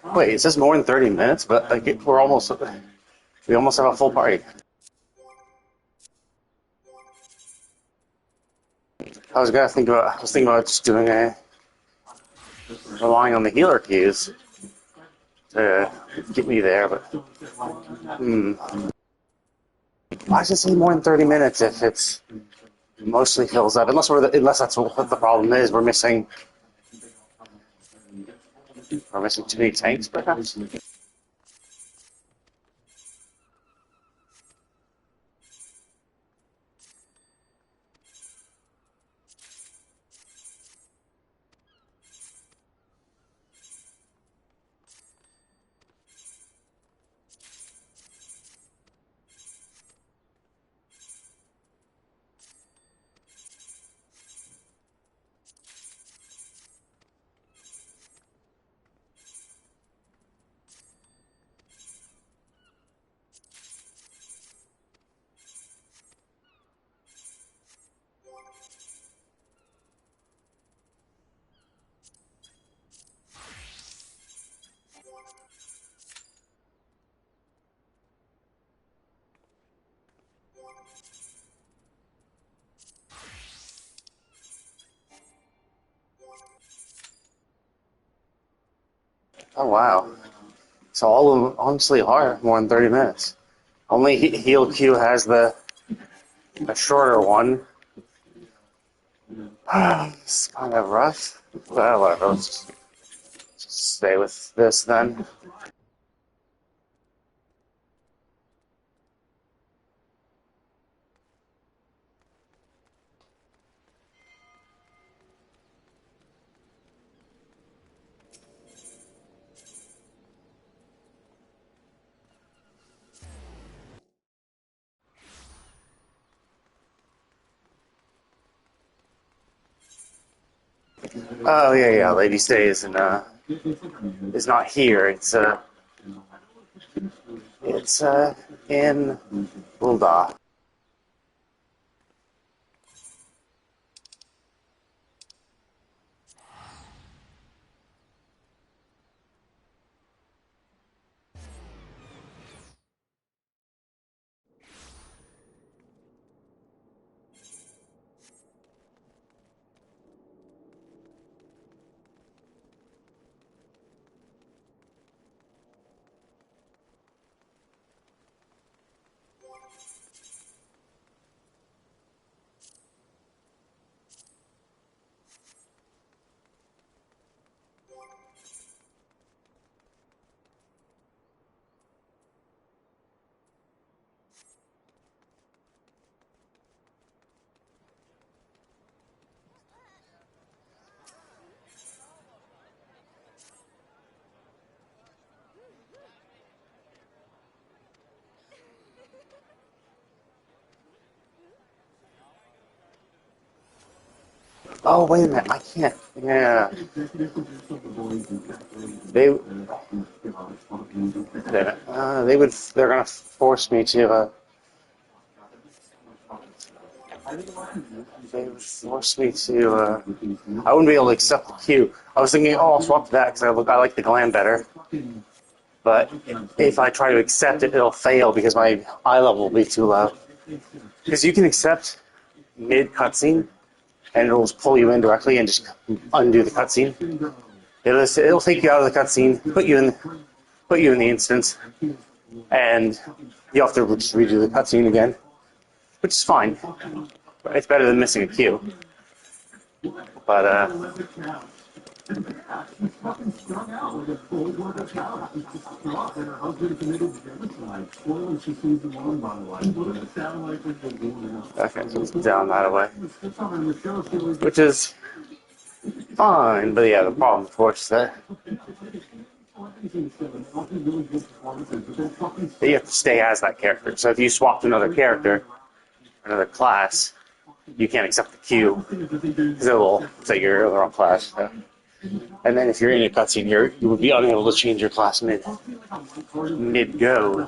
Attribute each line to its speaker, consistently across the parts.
Speaker 1: Wait, it says more than 30 minutes, but like we almost have a full party. I was thinking about just doing relying on the healer keys to get me there, but why does it say more than 30 minutes if it's mostly fills up? Unless that's what the problem is, we're missing too many tanks, perhaps. Oh wow! So all of them honestly are more than 30 minutes. Only heal Q has the shorter one. It's kind of rough. Well, whatever. Let's just stay with this then. Oh yeah, yeah. Lady Stay is not here. It's in Ulda. Oh wait a minute, I can't. Yeah, they they're gonna force me to. They would force me to. I wouldn't be able to accept the queue. I was thinking, oh, I'll swap to that because I like the glam better. But if I try to accept it, it'll fail because my eye level will be too low. Because you can accept mid cutscene, and it'll just pull you in directly and just undo the cutscene. It'll take you out of the cutscene, put you in the instance, and you have to just redo the cutscene again, which is fine. It's better than missing a queue. But okay, so it's down that way, which is fine. But yeah, the problem, of course, is that you have to stay as that character. So if you swap to another character, another class, you can't accept the queue because it will say you're the wrong class. So. And then if you're in a cutscene, you would be unable to change your class mid go.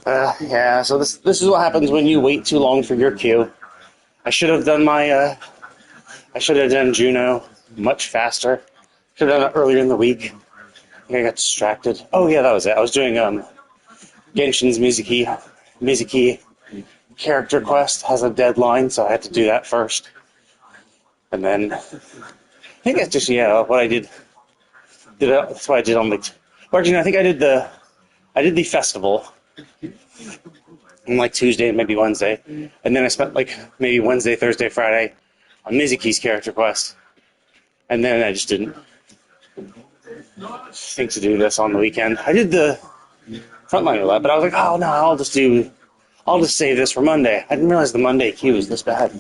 Speaker 1: Yeah. So this is what happens when you wait too long for your queue. I should have done I should have done Jeuno much faster. Should have done it earlier in the week. I think I got distracted. Oh yeah, that was it. I was doing Genshin's Mizuki character quest has a deadline, so I had to do that first. And then I think that's just what I did. That's what I did on the. Or actually, no, I think I did the festival on like Tuesday and maybe Wednesday, and then I spent like maybe Wednesday, Thursday, Friday on Mizuki's character quest, and then I just didn't think to do this on the weekend. I did the Frontline Roulette, but I was like, oh no, I'll just save this for Monday. I didn't realize the Monday queue was this bad.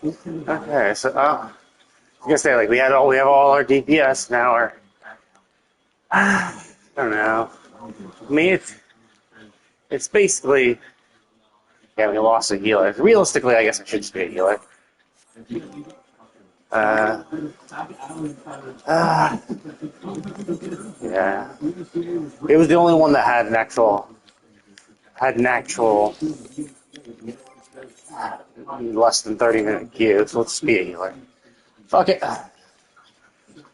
Speaker 1: Okay, so I was gonna say like we have all our DPS now. I don't know. I mean, it's basically yeah, we lost a healer. Realistically, I guess I should just be a healer. Uh, uh, yeah, it was the only one that had an actual less than 30-minute queue. So let's be a healer. Fuck it.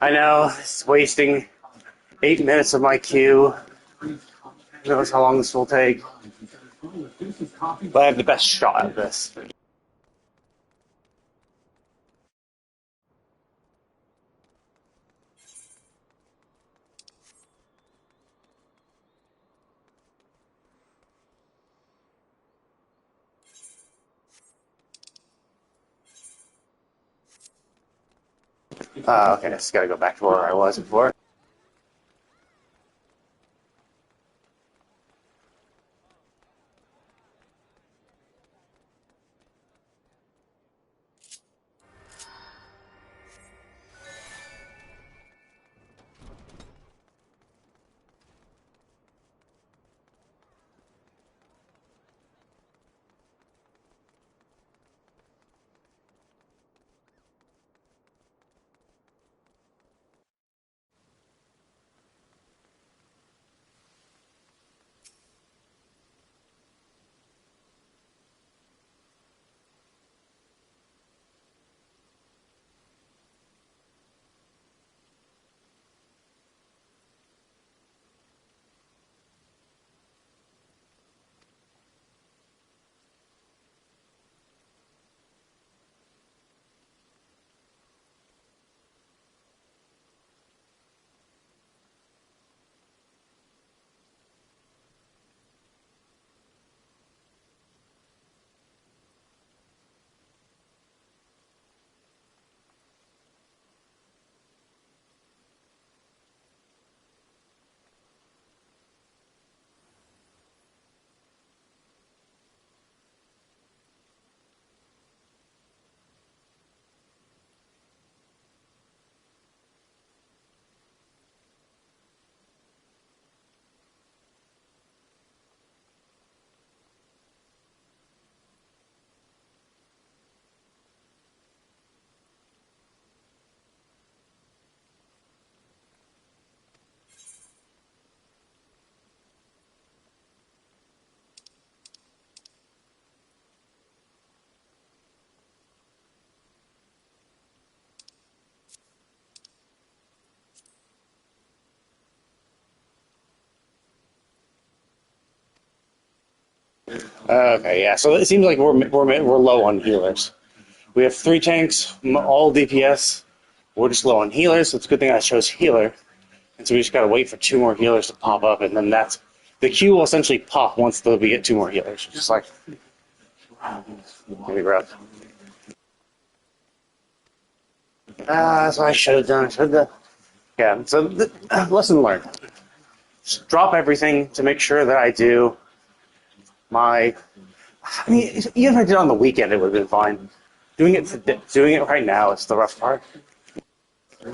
Speaker 1: I know it's wasting 8 minutes of my queue. Who knows how long this will take? But I have the best shot at this. Okay, I just gotta go back to where I was before. Okay, yeah. So it seems like we're low on healers. We have 3 tanks, all DPS. We're just low on healers, so it's a good thing I chose healer. And so we just gotta wait for 2 more healers to pop up, and then the queue will essentially pop once we get 2 more healers. Just like maybe rough. That's what I should have done. Yeah. So lesson learned. Just drop everything to make sure that I do my. I mean, even if I did it on the weekend, it would have been fine. Doing it right now is the rough part.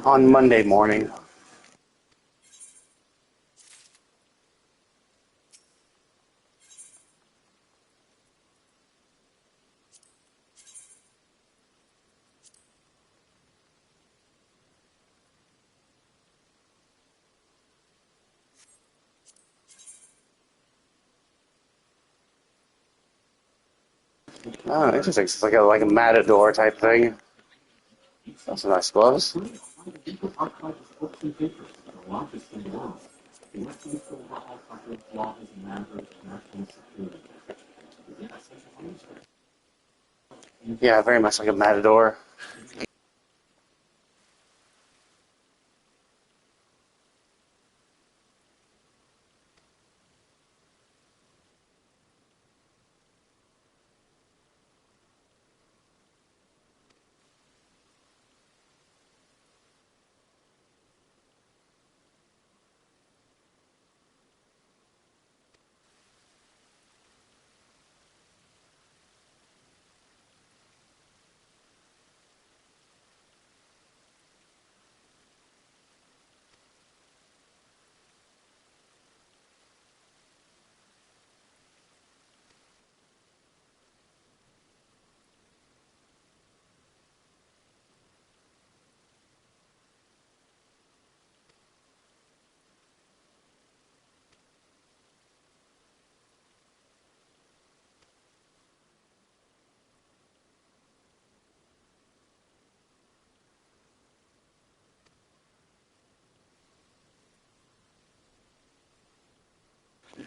Speaker 1: On Monday morning. Oh, interesting. It's like a matador type thing. That's some nice gloves. Yeah, very much like a matador.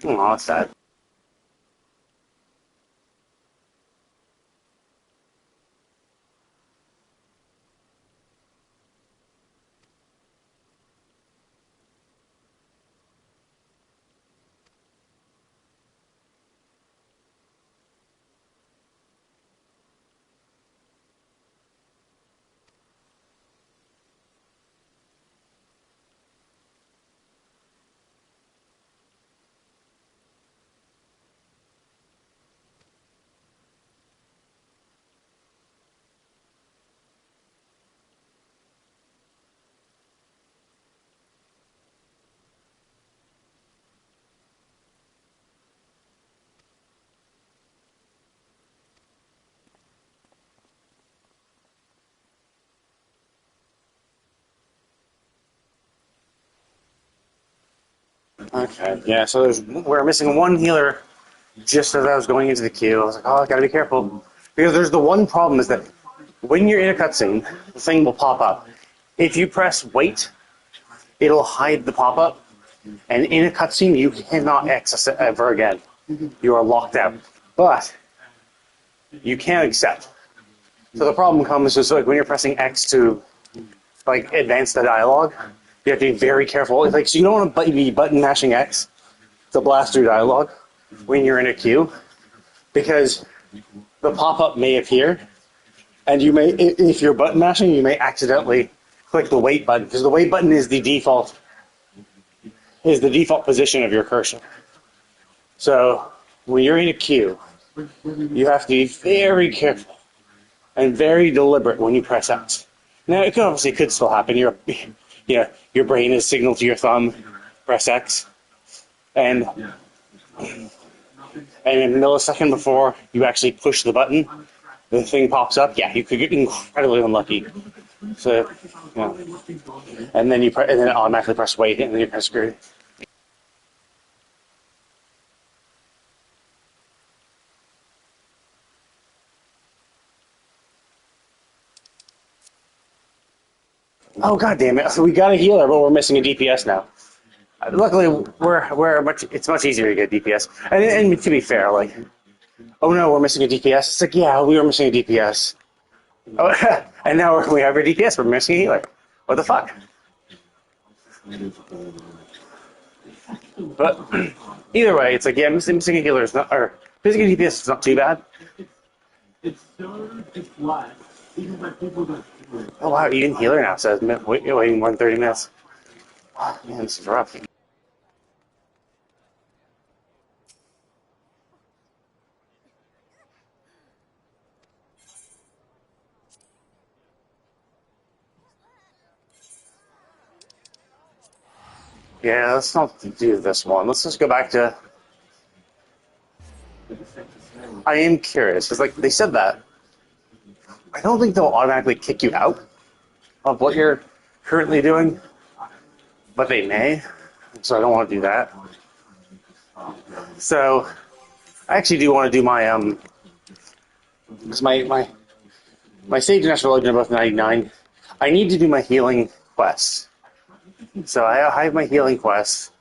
Speaker 1: Oh, that's sad. Okay, yeah, so we're missing one healer just as I was going into the queue. I was like, oh, I gotta be careful. Because there's the one problem is that when you're in a cutscene, the thing will pop up. If you press wait, it'll hide the pop up. And in a cutscene, you cannot access it ever again. You are locked out. But you can accept. So the problem comes is like when you're pressing X to like advance the dialogue, you have to be very careful. Like so you don't want to be button mashing X to blast through dialogue when you're in a queue because the pop-up may appear and you may if you're button mashing you may accidentally click the wait button because the wait button is the default position of your cursor. So when you're in a queue, you have to be very careful and very deliberate when you press X. Now, it could still happen. Your brain is signaled to your thumb, press X, and a millisecond before you actually push the button, the thing pops up. Yeah, you could get incredibly unlucky. So, and then and then it automatically press wait, and then you're kind of screwed. Oh god damn it! So we got a healer, but we're missing a DPS now. Luckily, it's much easier to get DPS. And to be fair, like, oh no, we're missing a DPS. It's like, yeah, we were missing a DPS. Oh, and now we have a DPS. We're missing a healer. What the fuck? But either way, it's like, yeah, missing a healer is not, or missing a DPS is not too bad. Oh wow, even healer now says waiting more than 30 minutes. Oh, man, this is rough. Yeah, let's not do this one. Let's just go back to. I am curious because, like, they said that. I don't think they'll automatically kick you out of what you're currently doing, but they may. So I don't want to do that. So I actually do want to do my because my Sage and Astral Legend are both 99. I need to do my healing quest. So I have my healing quest,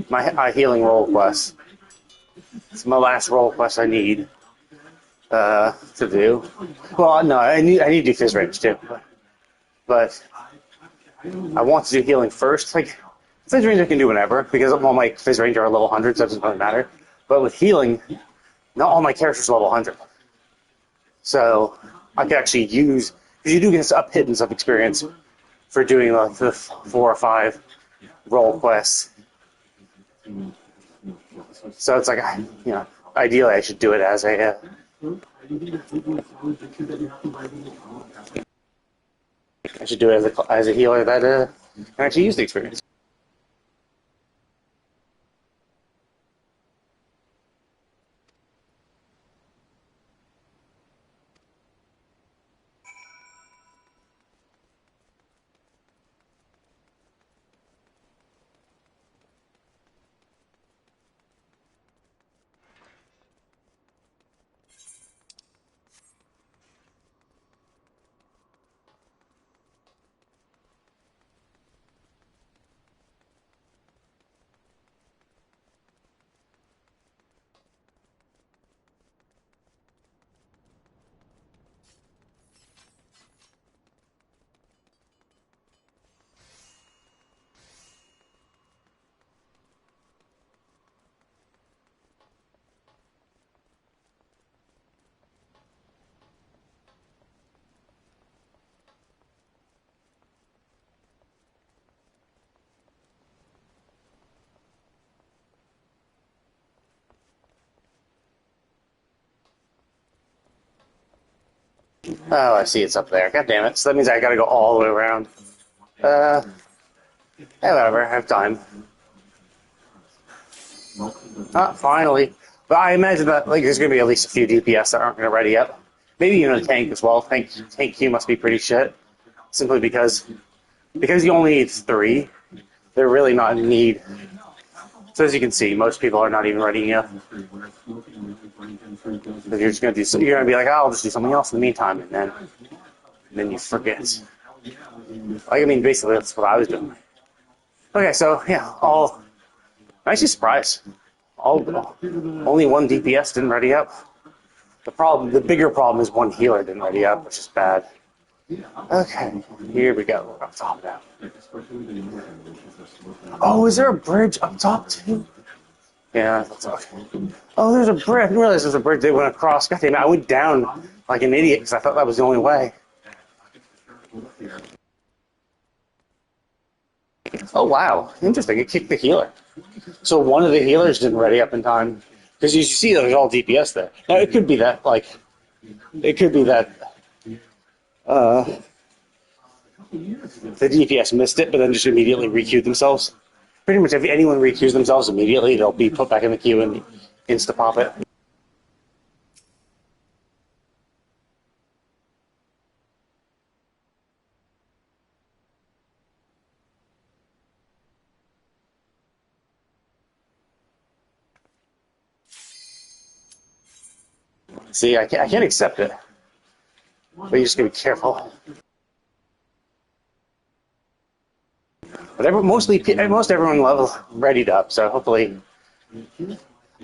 Speaker 1: my healing roll quest. It's my last roll quest I need to do. Well, no, I need to do Fizz Range too, but I want to do healing first. Like Fizz Range I can do whenever because all my Fizz Range are level 100, so it doesn't really matter. But with healing, not all my characters are level 100. So I can actually use, because you do get up hit and stuff experience for doing like the 4 or 5 role quests. So it's like, ideally I should do it as a. I should do it as a healer that can actually use the experience. Oh, I see it's up there. God damn it. So that means I gotta go all the way around. Yeah, whatever. I have time. Ah, finally. But I imagine that like there's gonna be at least a few DPS that aren't gonna ready up. Maybe even a tank as well. Tank Q must be pretty shit. Simply because you only need 3, they're really not in need. So as you can see, most people are not even readying up. You're just gonna you're gonna be like, oh, I'll just do something else in the meantime, and then you forget. Like, I mean, basically that's what I was doing. Okay, so yeah, I'm actually surprised. Only one DPS didn't ready up. The bigger problem is one healer didn't ready up, which is bad. Okay, here we go. We're up top now. Oh, is there a bridge up top too? Yeah, that's okay. Oh, there's a bridge. I didn't realize there's a bridge they went across. God damn it, I went down like an idiot because I thought that was the only way. Oh, wow. Interesting. It kicked the healer. So one of the healers didn't ready up in time. Because you see there's all DPS there. Now, it could be that, uh, the DPS missed it, but then just immediately requeued themselves. Pretty much if anyone requeues themselves immediately, they'll be put back in the queue and insta-pop it. See, I can't accept it. But you just gotta be careful. But most everyone level readied up, so hopefully.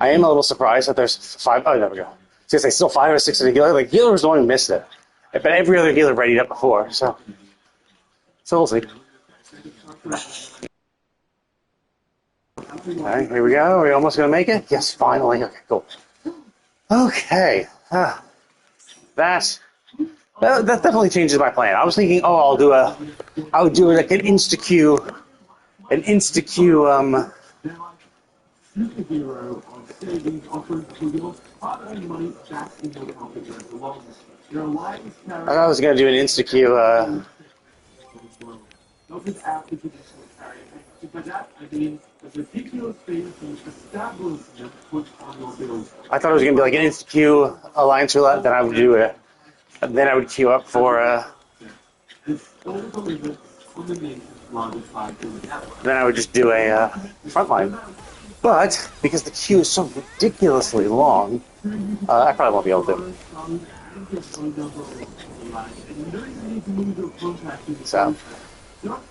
Speaker 1: I am a little surprised that there's 5. Oh, there we go. Since I still 5 or 6 in the healer. Like, healer was the one who missed it. But every other healer readied up before, so we'll see. Alright, here we go. Are we almost gonna make it? Yes, finally. Okay, cool. Okay. That definitely changes my plan. I was thinking, oh, I would do like an insta queue, I was gonna do an insta queue. I thought it was gonna be like an insta queue alliance roulette. Then I would do it. Then I would queue up for. Then I would just do a frontline. But because the queue is so ridiculously long, I probably won't be able to.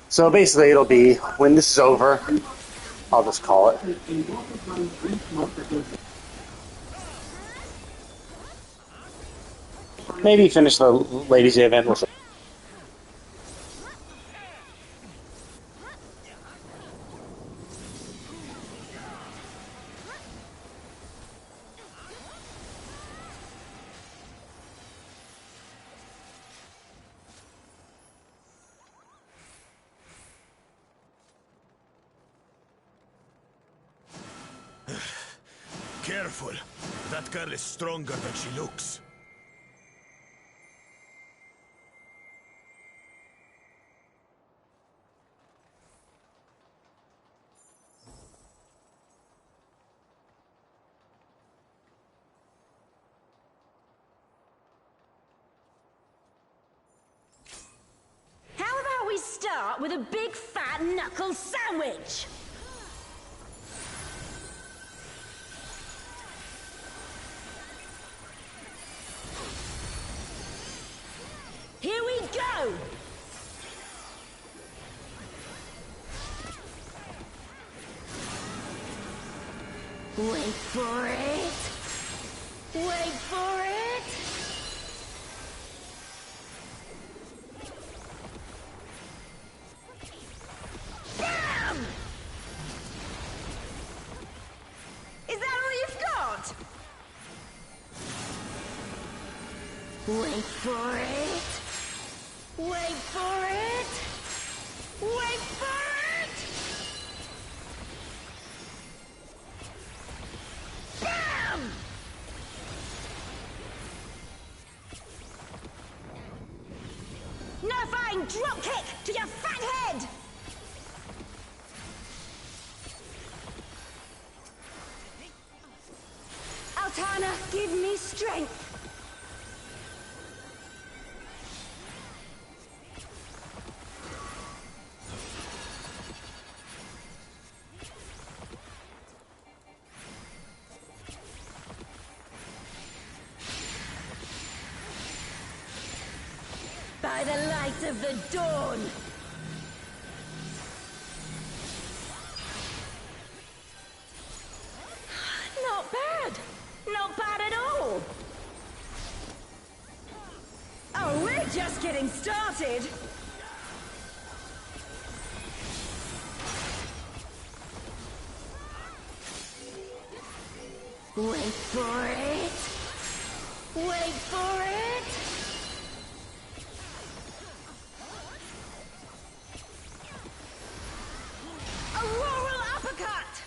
Speaker 1: So basically, it'll be when this is over. I'll just call it. Maybe finish the Ladies' Day event. We'll see.
Speaker 2: Careful. That girl is stronger than she looks.
Speaker 3: How about we start with a big fat knuckle sandwich? Here we go! Wait for it! Wait for it! Bam! Is that all you've got? Wait for it! Wait for it! Wait for it! Bam! Knight of the Dawn! Not bad. Not bad at all. Oh, we're just getting started. Wait for it. Wait for it. Auroral uppercut.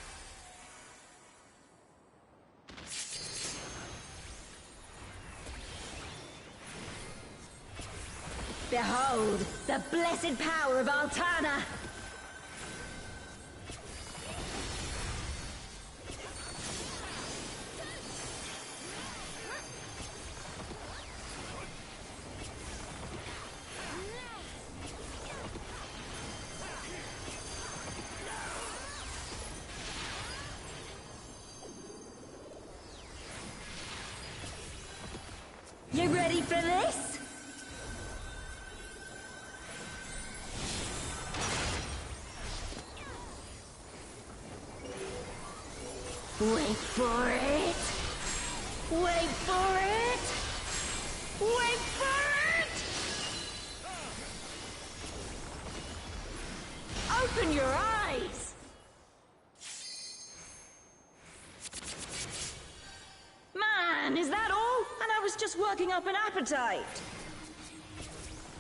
Speaker 3: Behold, the blessed power of Altana! You ready for this? Wait for it. Wait for it. Wait for it. Open your eyes. Man, is that all? And I was just working up an appetite.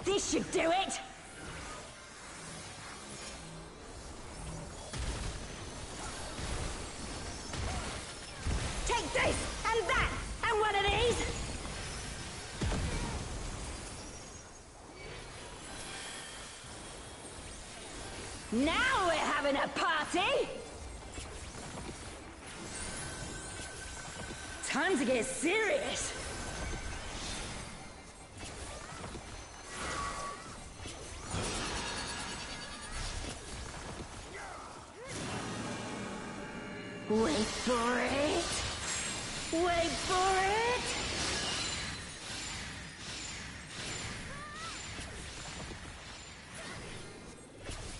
Speaker 3: This should do it. Take this, and that, and one of these! Now we're having a party! Time to get serious! Wait for it! Wait for it!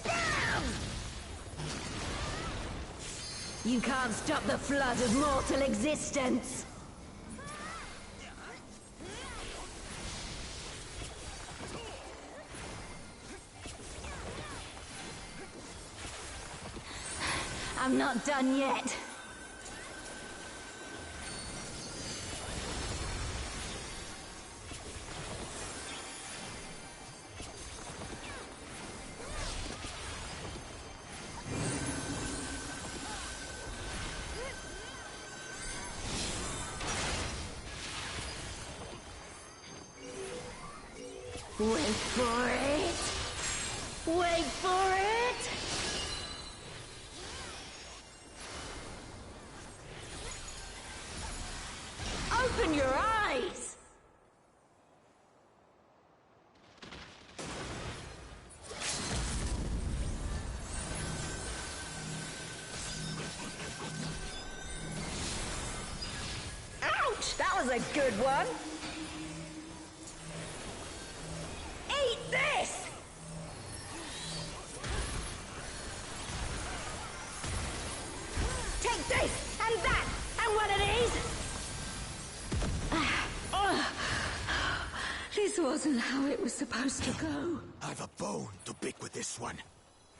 Speaker 3: Bam! You can't stop the flood of mortal existence! I'm not done yet. Wait for it! Wait for it! Open your eyes! Ouch! That was a good one! Eat this! Take this, and that, and one of these! This wasn't how it was supposed to go.
Speaker 2: I've a bone to pick with this one.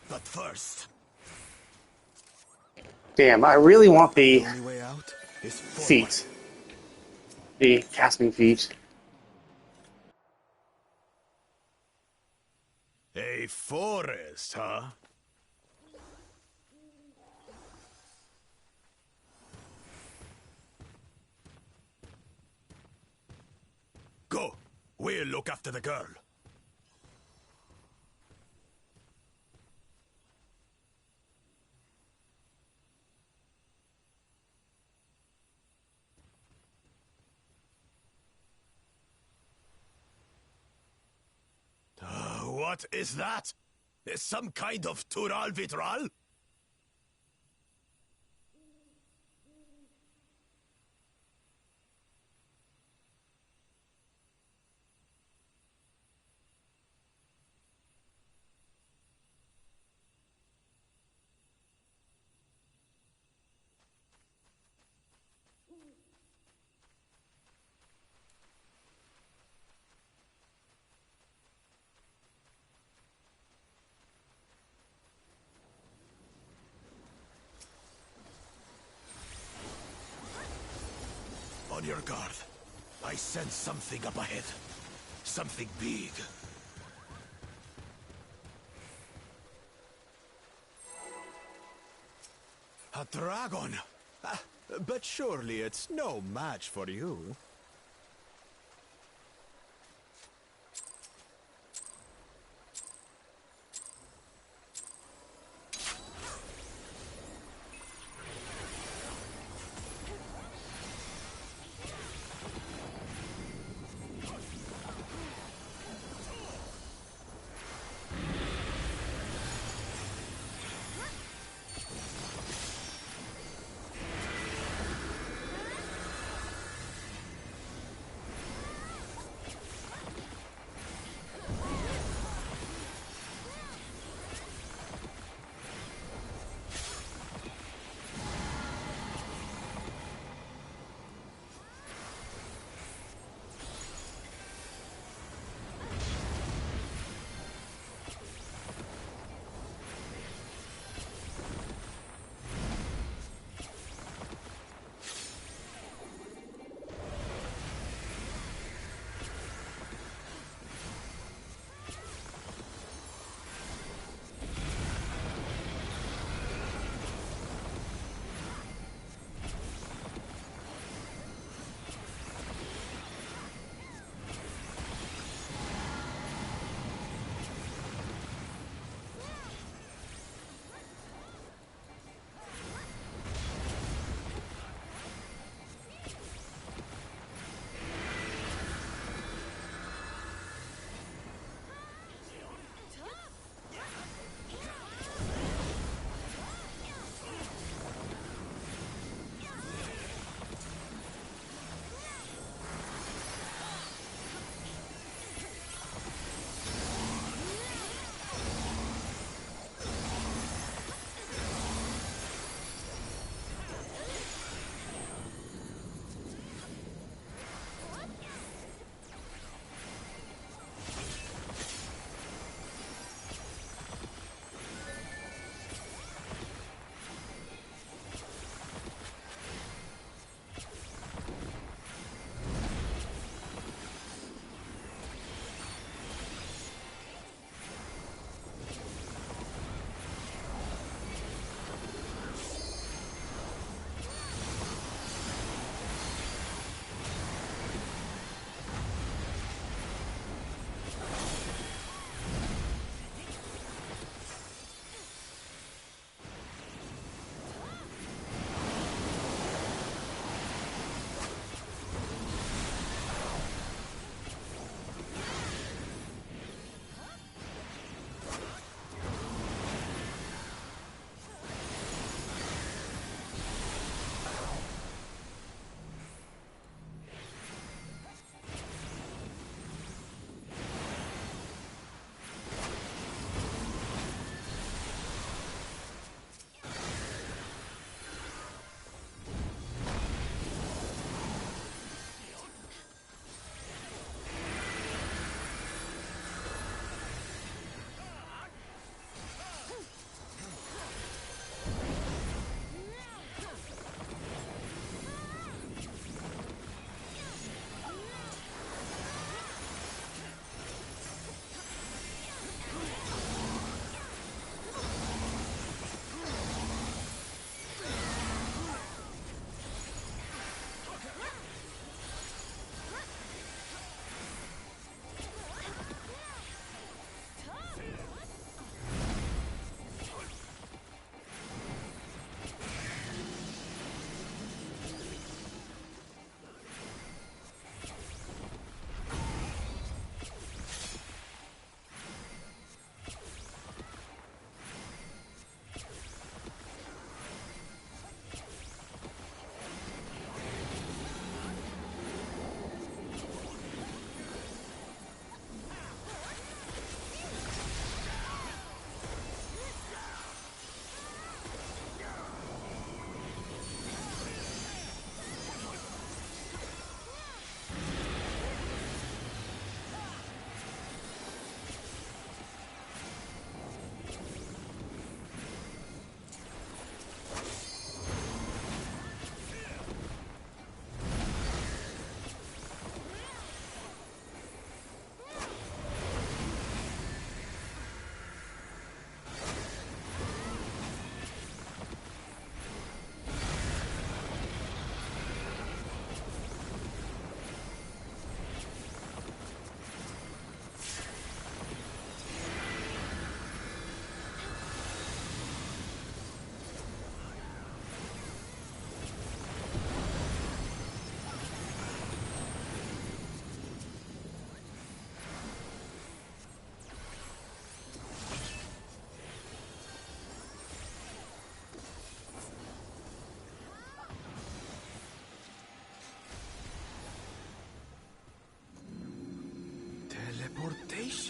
Speaker 2: But first,
Speaker 1: Damn, I really want the
Speaker 2: the only way out is forward.
Speaker 1: feet. The casting feet.
Speaker 2: A forest, huh? Go. We'll look after the girl. What is that? Is some kind of Tural Vitral? your guard. I sense something up ahead. Something big. A dragon! Ah, but surely it's no match for you.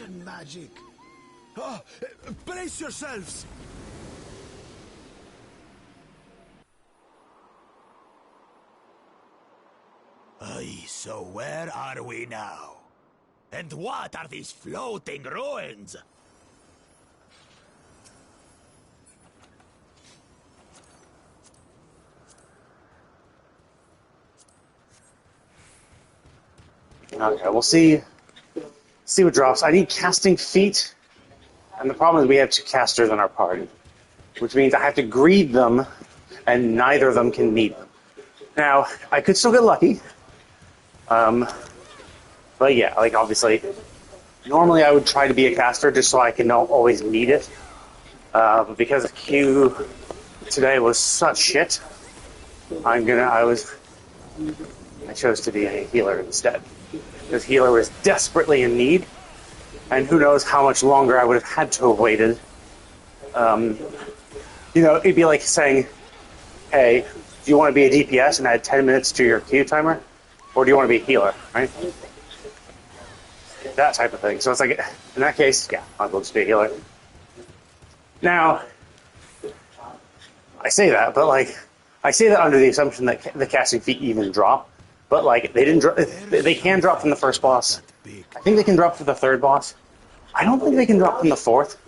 Speaker 2: demon magic. Oh, brace yourselves! Aye, so where are we now? And what are these floating ruins?
Speaker 1: Okay, we'll see what drops. I need casting feet, and the problem is we have 2 casters in our party, which means I have to greed them, and neither of them can need them. Now, I could still get lucky, but yeah, like obviously, normally I would try to be a caster just so I can always need it, but because Q today was such shit, I chose to be a healer instead. Because healer was desperately in need, and who knows how much longer I would have had to have waited. It'd be like saying, hey, do you want to be a DPS and add 10 minutes to your Q timer? Or do you want to be a healer, right? That type of thing. So it's like, in that case, yeah, I'll just be a healer. Now, I say that, but like, I say that under the assumption that the casting feet even drop. But like, they can drop from the first boss. I think they can drop for the 3rd boss. I don't think they can drop from the 4th.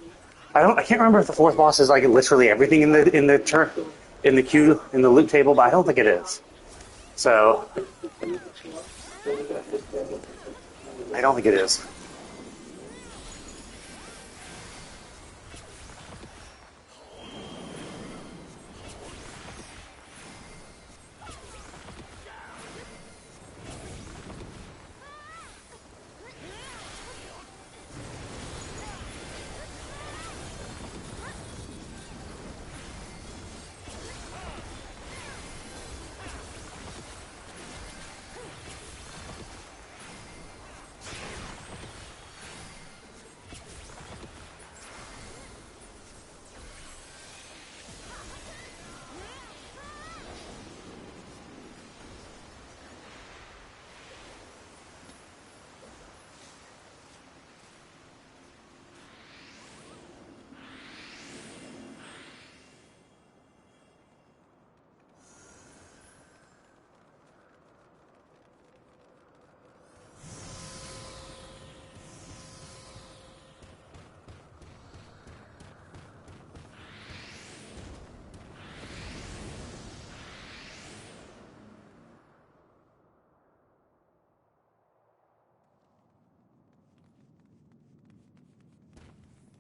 Speaker 1: I can't remember if the 4th boss is like literally everything in the queue in the loot table, but I don't think it is. So I don't think it is.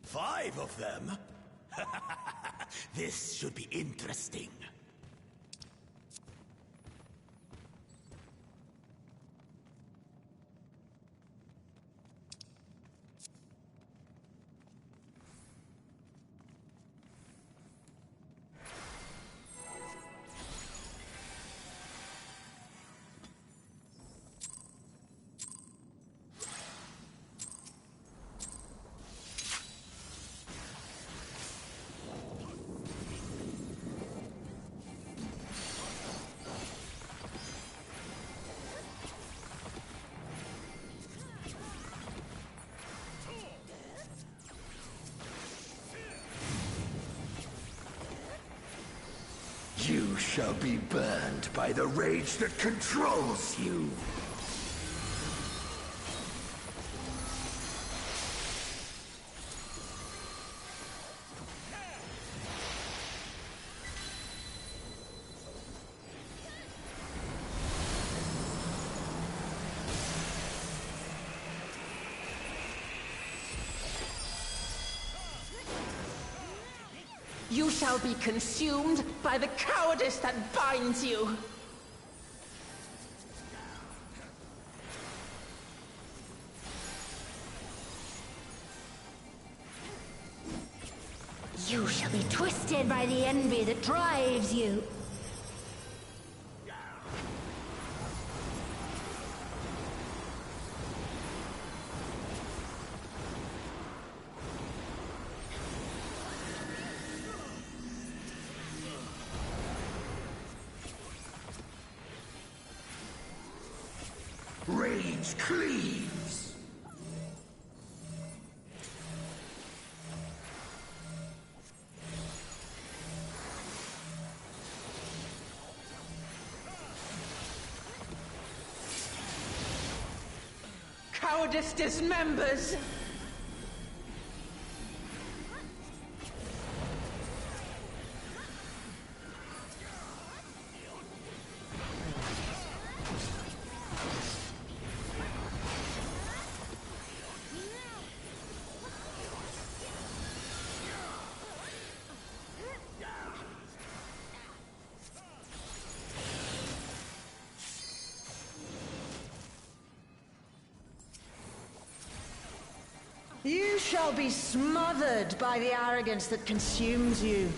Speaker 2: Five of them? This should be interesting.
Speaker 4: You shall be burned by the rage that controls you.
Speaker 3: You shall be consumed by the cowardice that binds you. You shall be twisted by the envy that drives you.
Speaker 4: Rage cleaves.
Speaker 5: Cowardice dismembers. You shall be smothered by the arrogance that consumes you.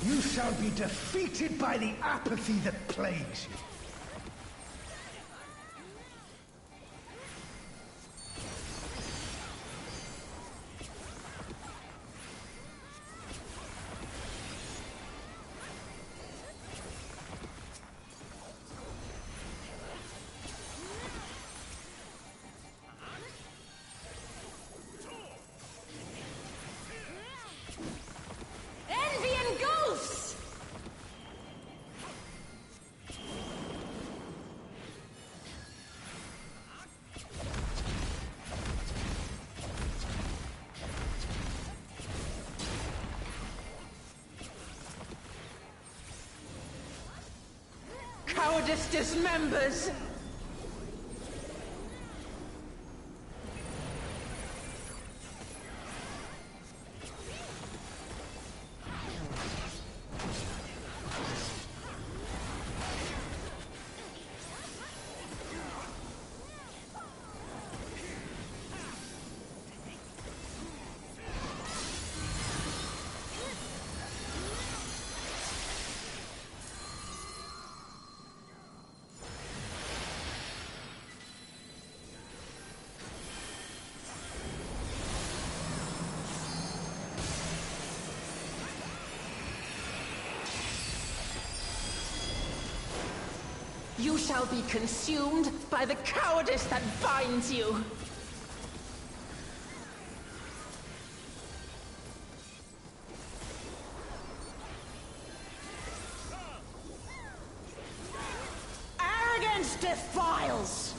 Speaker 4: You shall be defeated by the apathy that plagues you.
Speaker 5: Cowardice dismembers. You shall be consumed by the cowardice that binds you. Arrogance defiles.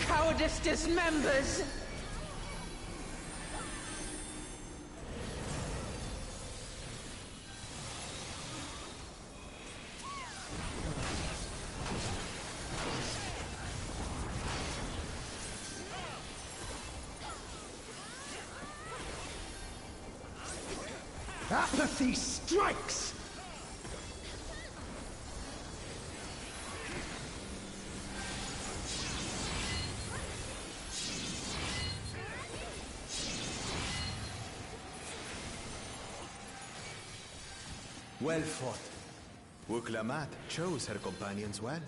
Speaker 5: Cowardice dismembers.
Speaker 4: Apathy strikes!
Speaker 6: Well fought. Wuklamat chose her companions well.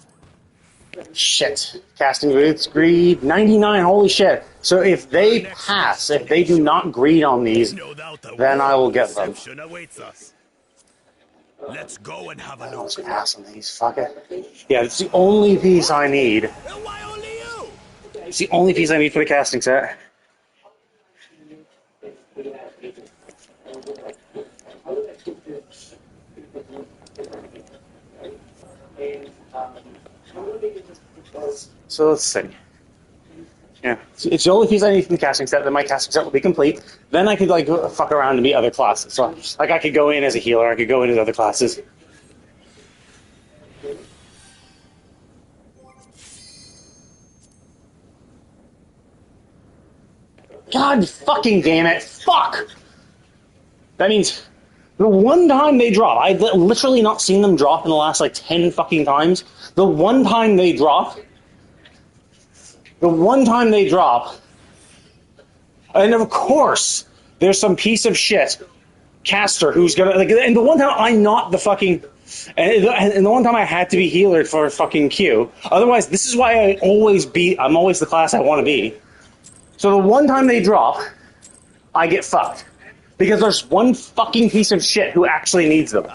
Speaker 1: Shit. Casting Roots, greed, 99, holy shit. So if they pass, if they do not greed on these,
Speaker 2: No doubt a
Speaker 1: then I will get them.
Speaker 2: reception awaits us. Let's go and have a
Speaker 1: I
Speaker 2: look.
Speaker 1: don't pass on these, fuck it. Yeah, it's the only piece I need.
Speaker 2: Why only you?
Speaker 1: It's the only piece I need for the casting set. So let's see. Yeah, it's the only piece I need from the casting set. Then my casting set will be complete. Then I could like fuck around and be other classes. So like I could go in as a healer. I could go in as other classes. God fucking damn it! Fuck. That means the one time they drop, I've literally not seen them drop in the last like 10 fucking times. The one time they drop. And of course, there's some piece of shit caster who's gonna like. And the one time I'm not the fucking, and the one time I had to be healered for fucking Q. Otherwise, this is why I'm always the class I want to be. So the one time they drop, I get fucked because there's one fucking piece of shit who actually needs them,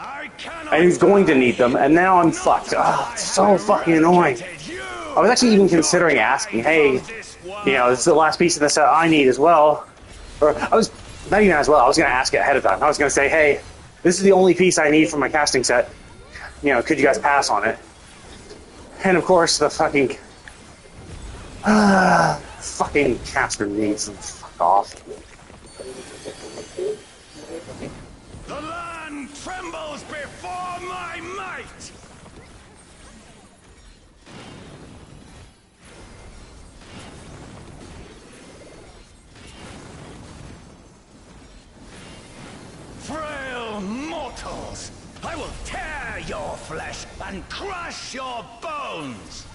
Speaker 1: and who's going to need them, and now I'm fucked. Oh, it's so fucking annoying. I was actually even considering asking, hey. You know, this is the last piece of the set I need as well. Or I was not even as well. I was going to ask it ahead of time. I was going to say, hey, this is the only piece I need for my casting set. You know, could you guys pass on it? And of course, the fucking caster needs them. Fuck off.
Speaker 2: The land trembles before my might. Frail mortals, I will tear your flesh and crush your bones!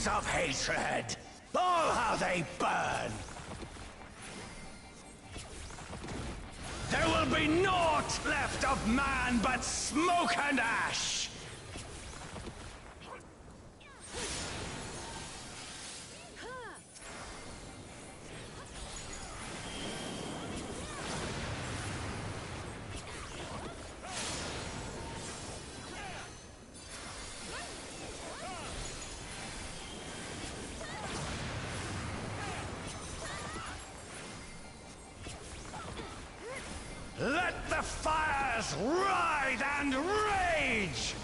Speaker 2: Of hatred. Oh, how they burn! There will be naught left of man but smoke and ash! Let the fires ride and rage!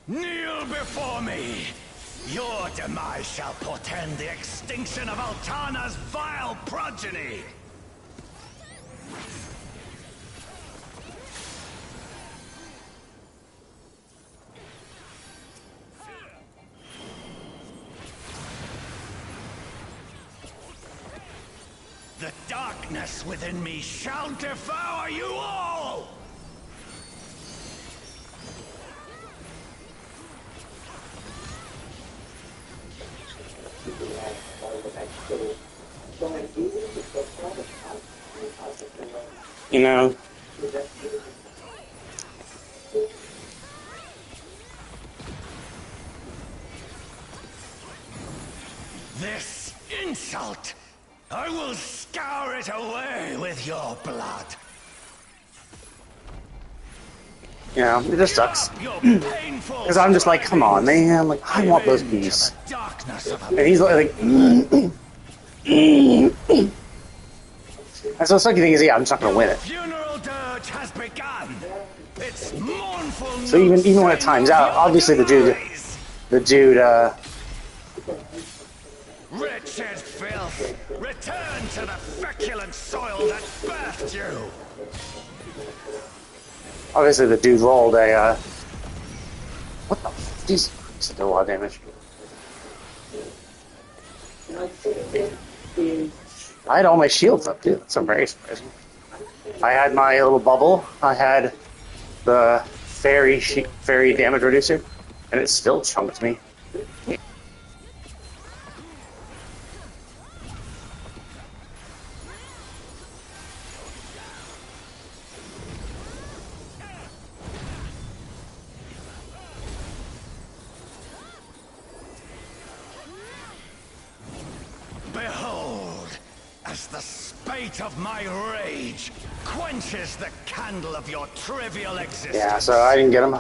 Speaker 2: Kneel before me! Your demise shall portend the extinction of Altana's vile progeny! The darkness within me shall devour you all!
Speaker 1: You know,
Speaker 2: This insult, I will scour it away with your blood.
Speaker 1: yeah, it just sucks. Because I'm just like, come on, man. Like, I want those keys. And he's like, and so the sucky thing is, yeah, I'm just not gonna win it.
Speaker 2: Funeral dirge has begun. It's mournful.
Speaker 1: So even when it times out, obviously the dude,
Speaker 2: Wretched filth, return to the feculent soil that birthed you.
Speaker 1: obviously the dude rolled a, what the, Jesus Christ, did a lot of damage. I had all my shields up, too. That's very surprising. I had my little bubble. I had the fairy damage reducer, and it still chunked me.
Speaker 2: weight of my rage quenches the candle of your trivial existence.
Speaker 1: Yeah, so I didn't get him.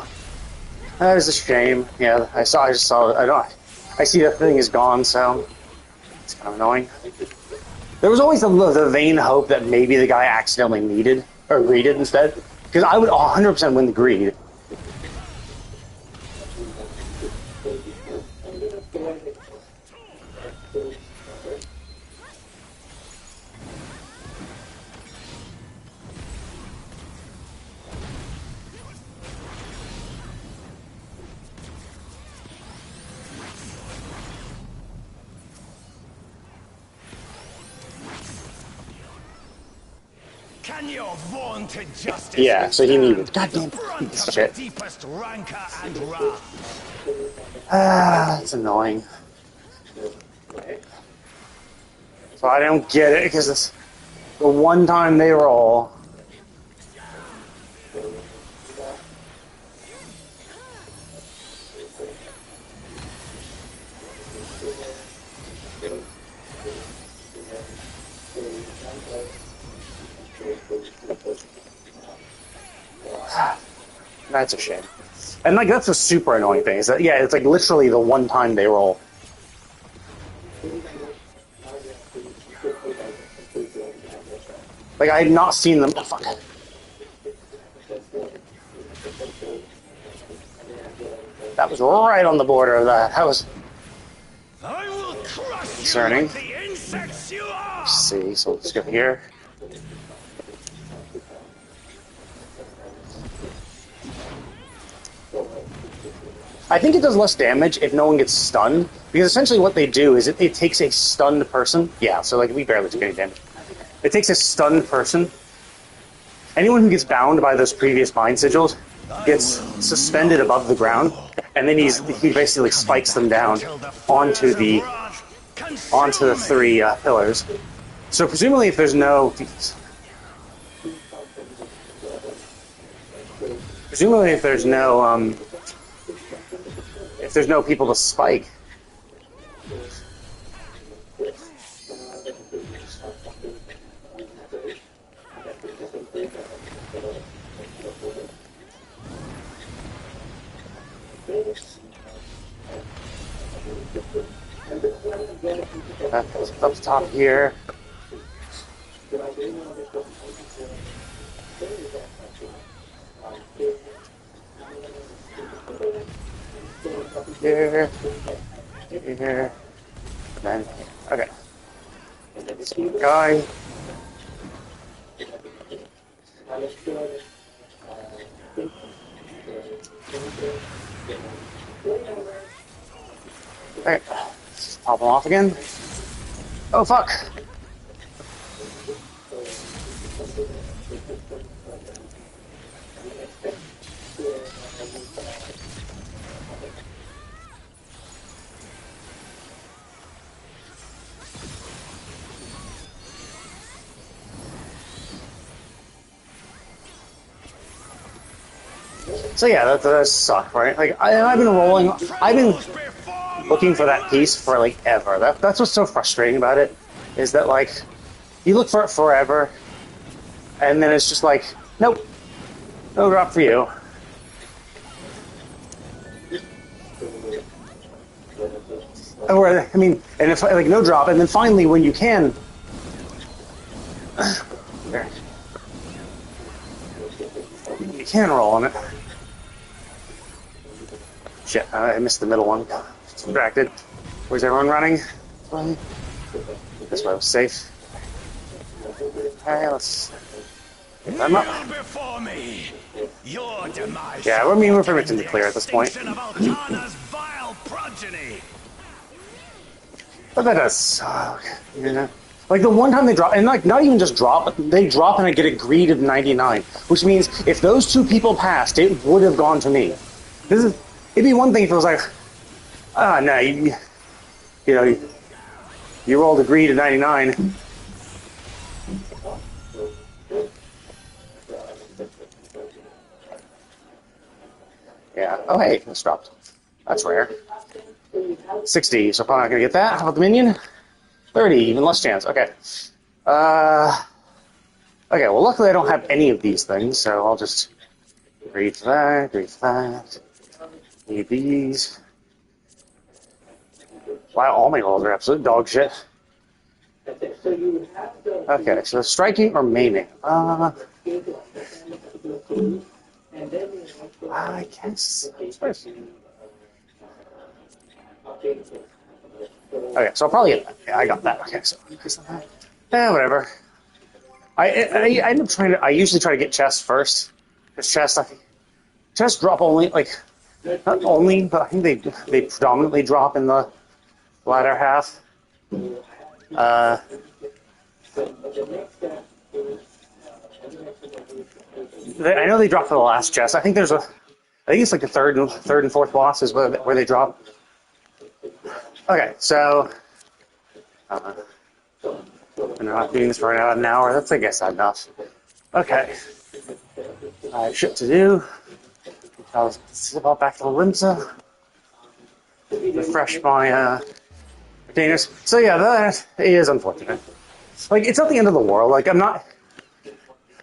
Speaker 1: That is a shame. Yeah, I just saw it. I see the thing is gone, so it's kind of annoying. There was always the vain hope that maybe the guy accidentally greeded instead, because I would 100% win the greed.
Speaker 2: Can your vaunted justice?
Speaker 1: Yeah, so he needed. Goddamn shit.
Speaker 2: Deepest rancor and wrath.
Speaker 1: That's annoying. So I don't get it because it's the one time they roll. That's a shame. And like that's a super annoying thing. Is that yeah, it's like literally the one time they roll. Like I had not seen them. Oh, fuck. That was right on the border of that. That was
Speaker 2: I will crush
Speaker 1: concerning.
Speaker 2: you like the insects you are.
Speaker 1: Let's see, so let's go here. I think it does less damage if no one gets stunned, because essentially what they do is it takes a stunned person. Yeah, so like we barely took any damage. It takes a stunned person. Anyone who gets bound by those previous mind sigils gets suspended above the ground, and then he basically spikes them down onto the three pillars. So presumably, if there's no if there's no people to spike. Up top here. Here, here, then okay. This guy. Alright, pop him off again. Oh fuck! So yeah, that sucked, right? Like I've been rolling. I've been looking for that piece for like ever. That's what's so frustrating about it, is that like you look for it forever, and then it's just like, nope, no drop for you. Or I mean, and if like no drop, and then finally when you can, there, you can roll on it. Shit, I missed the middle one. Distracted. Where's everyone running? This way was safe. Alright, let's get them up. Yeah, I mean, we're pretty much in the clear at this point. But that does suck, you know? Like the one time they drop, and like not even just drop, but they drop and I get a greed of 99, which means if those two people passed, it would have gone to me. It'd be one thing if it was like, no, you rolled a greed of 99. Yeah. Oh, hey, it's dropped. That's rare. 60, so probably not gonna get that. How about the minion? 30, even less chance. Okay. Okay, well, luckily I don't have any of these things, so I'll just read that, need these. Wow, all my rolls are absolute dog shit. Okay, so striking or maiming? I guess. Okay, so I'll probably get that. Yeah, I got that. Okay, so whatever. I end up trying to. I usually try to get chest first. Because chest drop only not only, but I think they predominantly drop in the latter half. I know they drop for the last chest. I think it's like the third and fourth boss is where they drop. Okay, so I'm not doing this for about an hour. That's, I guess, enough. Okay, I have shit to do. I'll zip out back to the Limsa, refresh my containers. So yeah, that is unfortunate. Like, it's not the end of the world. Like, I'm not.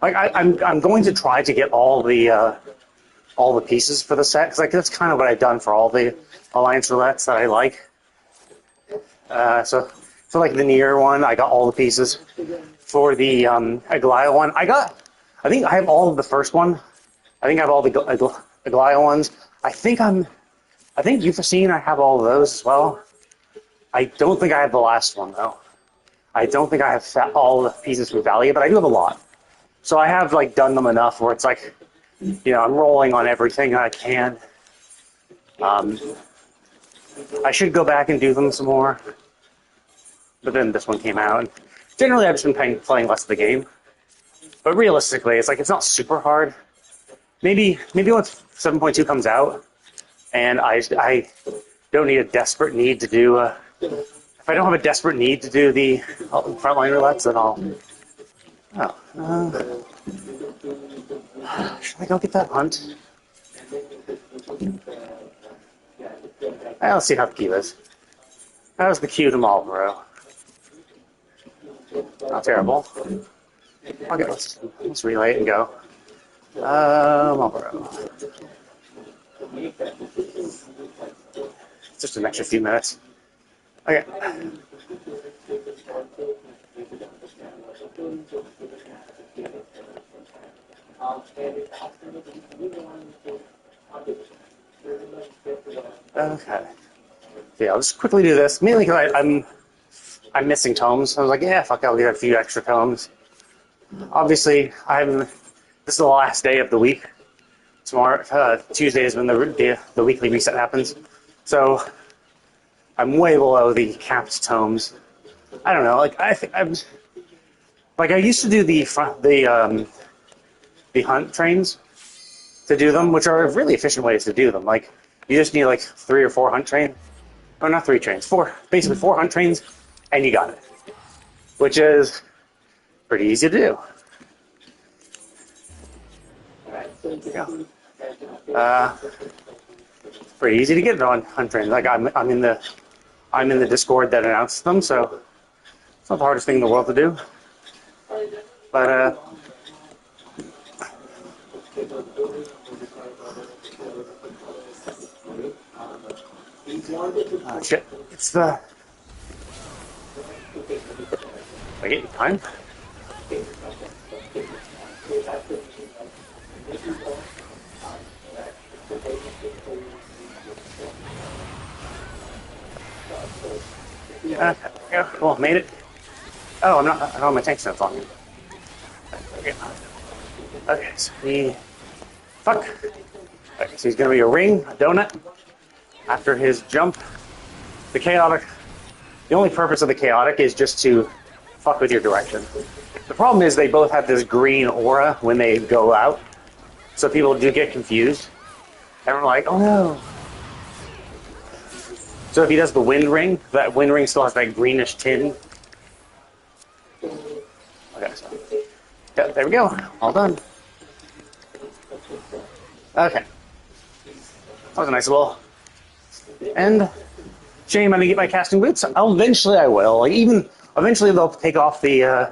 Speaker 1: Like, I'm going to try to get all the pieces for the set, because like that's kind of what I've done for all the Alliance roulettes that I like. So for like the Nier one, I got all the pieces. For the Aglaya one, I think I have all of the first one. I think I have all the Aglaya ones. I think Euphrosyne, I have all of those as well. I don't think I have the last one though. I don't think I have all the pieces for Valia, but I do have a lot. So I have like done them enough where it's like, I'm rolling on everything I can. I should go back and do them some more. But then this one came out. And generally, I've just been playing less of the game. But realistically, it's like it's not super hard. Maybe once 7.2 comes out, and I don't need a desperate need to do. If I don't have a desperate need to do the frontline roulettes, then I'll. Should I go get that hunt? Let's see how the queue is. How's the queue to Marlboro? Not terrible. Okay, let's relay it and go. Marlboro. Just an extra few minutes. Okay. Okay. Yeah, I'll just quickly do this, mainly because I'm missing tomes. I was like, yeah, fuck, I'll get a few extra tomes. Obviously, this is the last day of the week. Tomorrow, Tuesday is when the weekly reset happens. So I'm way below the capped tomes. I don't know. Like I used to do the hunt trains to do them, which are really efficient ways to do them. Like you just need like 3 or 4 hunt trains. Oh, not 3 trains. 4 hunt trains, and you got it. Which is pretty easy to do. Yeah. Pretty easy to get on hunt trains. Like I'm in the Discord that announced them, so it's not the hardest thing in the world to do. But shit. It's the. I get time. Yeah, well, made it. Oh, I don't have my tank stuff on. Okay, so fuck. Okay, so he's gonna be a ring, a donut. After his jump, the only purpose of the chaotic is just to fuck with your direction. The problem is they both have this green aura when they go out, so people do get confused. And we're like, oh no. So if he does the wind ring, that wind ring still has that greenish tin. Okay, so yeah, there we go. All done. Okay. That was a nice little end. Shame I didn't get my casting boots. Eventually I will. Like eventually they'll take off the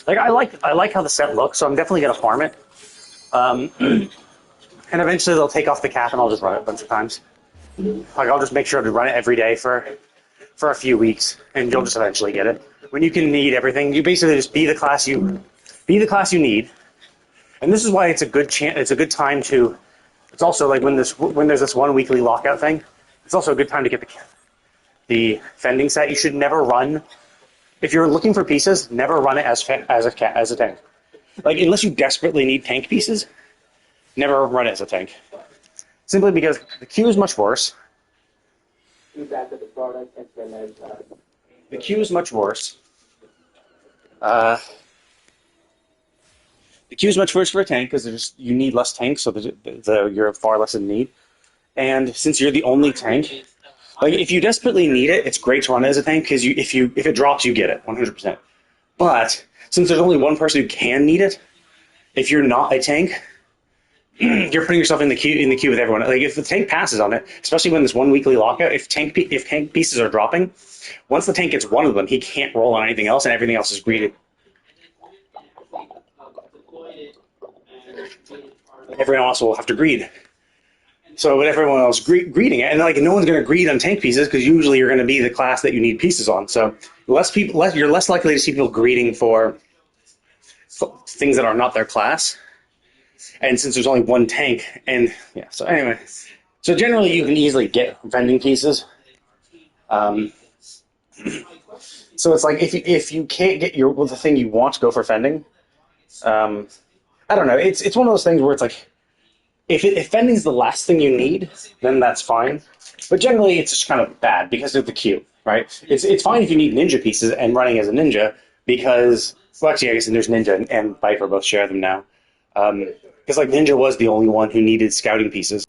Speaker 1: Like I like how the set looks, so I'm definitely gonna farm it. And eventually they'll take off the cap, and I'll just run it a bunch of times. Like I'll just make sure to run it every day for a few weeks, and you'll just eventually get it. When you can need everything, you basically just be the class you need. And this is why it's a good chance. It's a good time to. It's also like when there's this 1 weekly lockout thing. It's also a good time to get the fending set. You should never run. If you're looking for pieces, never run it as a tank. Like unless you desperately need tank pieces, never run it as a tank. Simply because the queue is much worse. The queue is much worse. The queue is much worse for a tank because you need less tanks, so you're far less in need. And since you're the only tank, like if you desperately need it, it's great to run it as a tank because if it drops, you get it 100%. But since there's only one person who can need it, if you're not a tank, you're putting yourself in the queue with everyone. Like if the tank passes on it, especially when there's 1 weekly lockout, if tank pieces are dropping, once the tank gets one of them, he can't roll on anything else, and everything else is greeted. Everyone else will have to greed. So with everyone else greeting it, and like no one's going to greed on tank pieces because usually you're going to be the class that you need pieces on. So you're less likely to see people greeting for things that are not their class. And since there's only one tank, and yeah, so anyway, so generally you can easily get vending pieces. So it's like if you can't get the thing you want to go for fending, I don't know. It's one of those things where it's like if fending's the last thing you need, then that's fine. But generally, it's just kind of bad because of the queue, right? It's fine if you need ninja pieces and running as a ninja because well, actually, I guess there's ninja and Viper both share them now. Because like Ninja was the only one who needed scouting pieces,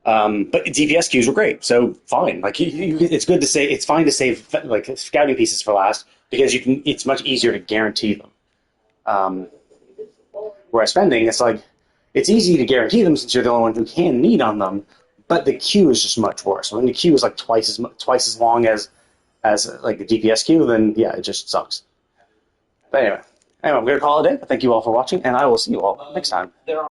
Speaker 1: but DPS queues were great, so fine. Like it's good to say it's fine to save like scouting pieces for last because you can. It's much easier to guarantee them. Whereas spending, it's like it's easy to guarantee them since you're the only one who can need on them, but the queue is just much worse. When the queue is like twice as long as like the DPS queue, then yeah, it just sucks. But anyway, I'm going to call it a day. Thank you all for watching, and I will see you all next time.